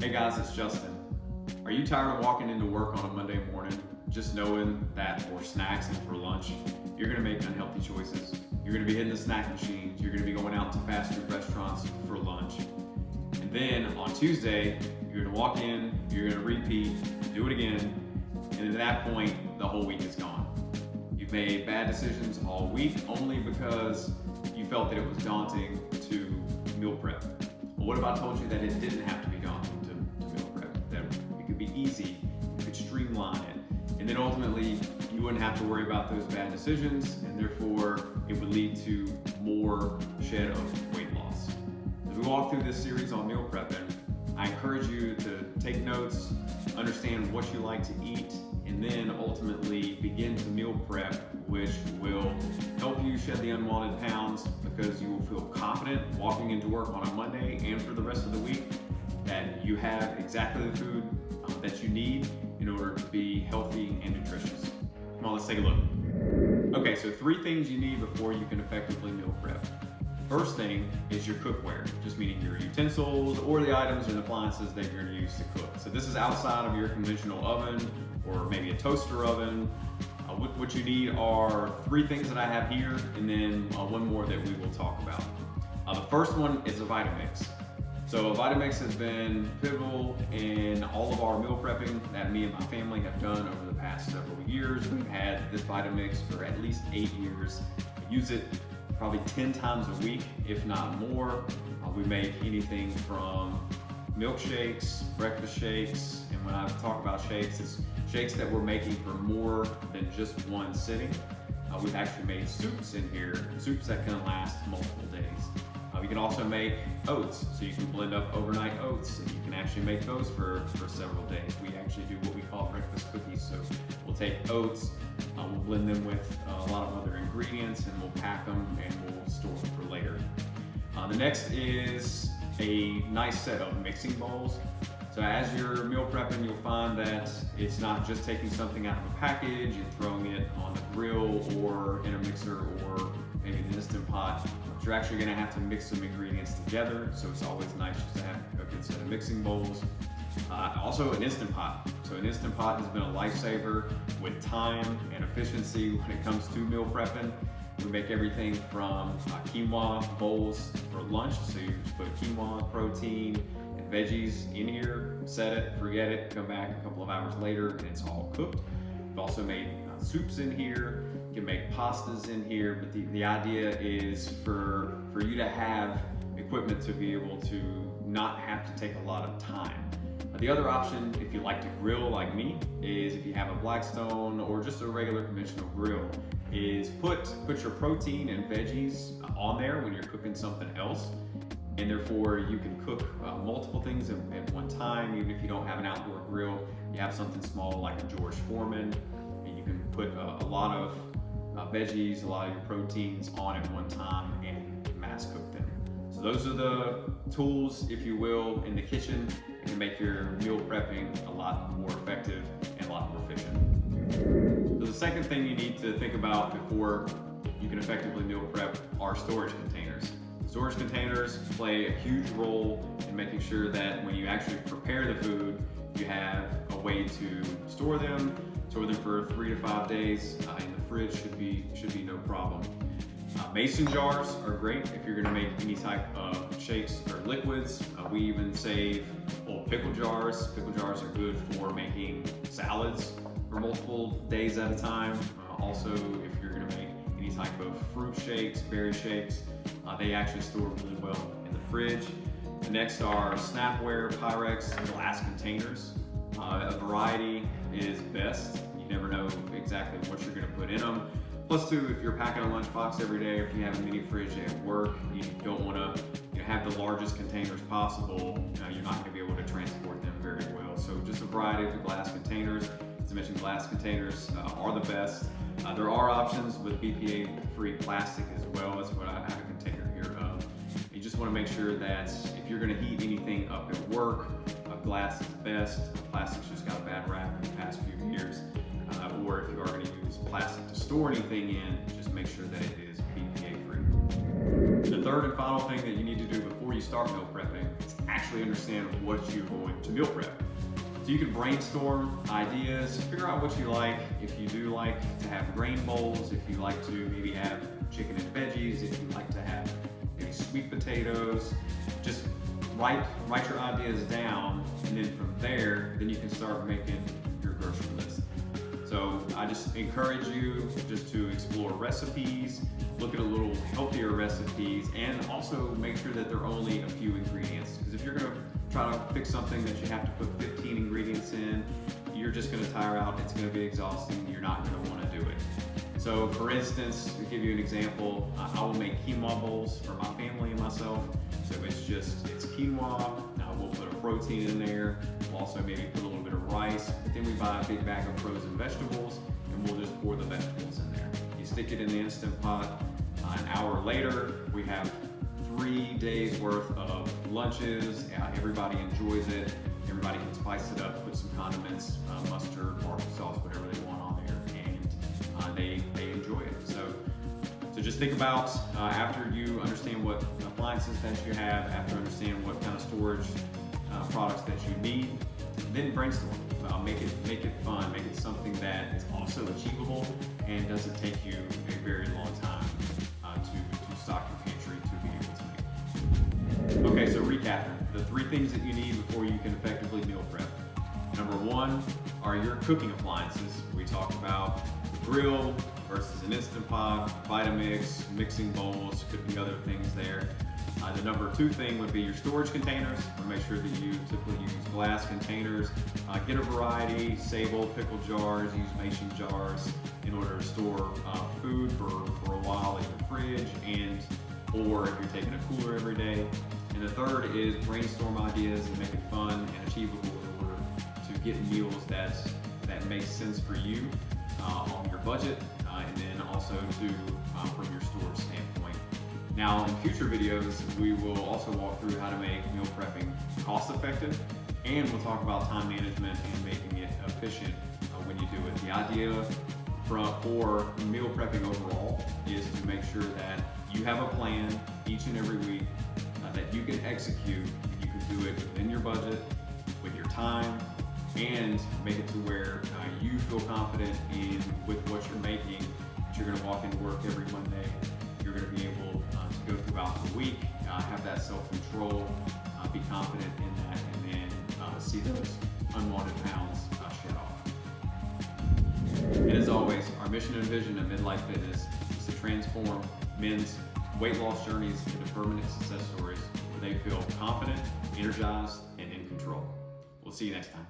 Hey guys, it's Justin. Are you tired of walking into work on a Monday morning just knowing that for snacks and for lunch, you're gonna make unhealthy choices? You're gonna be hitting the snack machines, you're gonna be going out to fast food restaurants for lunch. And then on Tuesday, you're gonna walk in, you're gonna repeat, do it again, and at that point, the whole week is gone. You've made bad decisions all week only because you felt that it was daunting to meal prep. Well, what if I told you that it didn't have to be daunting to meal prep? That it could be easy, you could streamline it, and then ultimately you wouldn't have to worry about those bad decisions, and therefore it would lead to more shed of weight loss. As we walk through this series on meal prepping, I encourage you to take notes, understand what you like to eat, and then ultimately begin to meal prep, which will help you shed the unwanted pounds because you will feel confident walking into work on a Monday and for the rest of the week that you have exactly the food that you need in order to be healthy and nutritious. Come on, let's take a look. Okay, so 3 things you need before you can effectively meal prep. First thing is your cookware, just meaning your utensils or the items and appliances that you're going to use to cook. So this is outside of your conventional oven or maybe a toaster oven. What you need are 3 things that I have here and then one more that we will talk about. The first one is a Vitamix. So a Vitamix has been pivotal in all of our meal prepping that me and my family have done over the past several years. We've had this Vitamix for at least 8 years. We use it probably 10 times a week, if not more. We make anything from milkshakes, breakfast shakes, and when I talk about shakes, it's shakes that we're making for more than just one sitting. We've actually made soups in here, soups that can last multiple days. We can also make oats, so you can blend up overnight oats, and you can actually make those for several days. We actually do what we call breakfast cookies, so we'll take oats, we'll blend them with a lot of other ingredients, and we'll pack them and we'll store them for later. The next is a nice set of mixing bowls. So as you're meal prepping, you'll find that it's not just taking something out of a package and throwing it on the grill or in a mixer or maybe an Instant Pot. But you're actually gonna have to mix some ingredients together, so it's always nice just to have a good set of mixing bowls. Also an Instant Pot. So an Instant Pot has been a lifesaver with time and efficiency when it comes to meal prepping. We make everything from quinoa bowls for lunch, so you just put quinoa, protein, and veggies in here, set it, forget it, come back a couple of hours later, and it's all cooked. We've also made soups in here, you can make pastas in here, but the idea is for you to have equipment to be able to not have to take a lot of time. The other option, if you like to grill like me, is if you have a Blackstone or just a regular conventional grill, is put your protein and veggies on there when you're cooking something else. And therefore you can cook multiple things at one time. Even if you don't have an outdoor grill, you have something small like a George Foreman, and you can put a lot of veggies, a lot of your proteins on at one time and mass cook them. So those are the tools, if you will, in the kitchen to make your meal prepping a lot more effective and a lot more efficient. So the second thing you need to think about before you can effectively meal prep are storage containers. Storage containers play a huge role in making sure that when you actually prepare the food, you have a way to store them for 3 to 5 days. In the fridge should be no problem. Mason jars are great if you're gonna make any type of shakes or liquids. We even save old pickle jars. Pickle jars are good for making salads for multiple days at a time. Also, if you're gonna make any type of fruit shakes, berry shakes, they actually store really well in the fridge. The next are Snapware, Pyrex, glass containers. A variety is best. You never know exactly what you're gonna put in them. Plus too, if you're packing a lunchbox every day, or if you have a mini fridge at work, you don't wanna have the largest containers possible. You're not gonna be able to transport them very well. So just a variety of glass containers. As I mentioned, glass containers are the best. There are options with BPA-free plastic as well. That's what I have a container here of. You just want to make sure that if you're going to heat anything up at work, glass is best. Plastic's just got a bad rap in the past few years. Or if you are going to use plastic to store anything in, just make sure that it is BPA-free. The third and final thing that you need to do before you start meal prepping actually understand what you're going to meal prep. So you can brainstorm ideas, figure out what you like. If you do like to have grain bowls, if you like to maybe have chicken and veggies, if you like to have maybe sweet potatoes, just write your ideas down, and then from there, then you can start making your grocery list. So I just encourage you just to explore recipes, look at a little healthier recipes, and also make sure that there are only a few ingredients. Because if you're gonna try to fix something that you have to put 15 ingredients in, you're just gonna tire out, it's gonna be exhausting, you're not gonna wanna do it. So for instance, to give you an example, I will make quinoa bowls for my family and myself. So it's quinoa, we'll put a protein in there, we'll also maybe put a little bit of rice, but then we buy a big bag of frozen vegetables and we'll just pour the vegetables in there. You stick it in the Instant Pot, an hour later, we have 3 days worth of lunches. Everybody enjoys it. Everybody can spice it up, put some condiments, mustard, barbecue sauce, whatever they want on there, and they enjoy it. So just think about after you understand what appliances that you have, after you understand what kind of storage products that you need, then brainstorm. Make it fun. Make it something that is also achievable and doesn't take you a very long time to stock your pantry to be able to make. Okay, so recapping the 3 things that you need before you can effectively meal prep. Number 1 are your cooking appliances. We talked about the grill versus an Instant Pot, Vitamix, mixing bowls, could be other things there. The number 2 thing would be your storage containers. Make sure that you typically use glass containers. Get a variety, sable, pickle jars, use mason jars in order to store food for a while in the fridge, or if you're taking a cooler every day. And the third is brainstorm ideas and make it fun and achievable in order to get meals that make sense for you on your budget, and then also from your storage standpoint. Now, in future videos, we will also walk through how to make meal prepping cost effective, and we'll talk about time management and making it efficient when you do it. The idea for meal prepping overall is to make sure that you have a plan each and every week that you can execute. You can do it within your budget, with your time, and make it to where you feel confident with what you're making. That you're going to walk into work every Monday. You're going to be able to go throughout the week, have that self-control, be confident in that, and then see those unwanted pounds shed off. And as always, our mission and vision at Midlife Fitness is to transform men's weight loss journeys into permanent success stories where they feel confident, energized, and in control. We'll see you next time.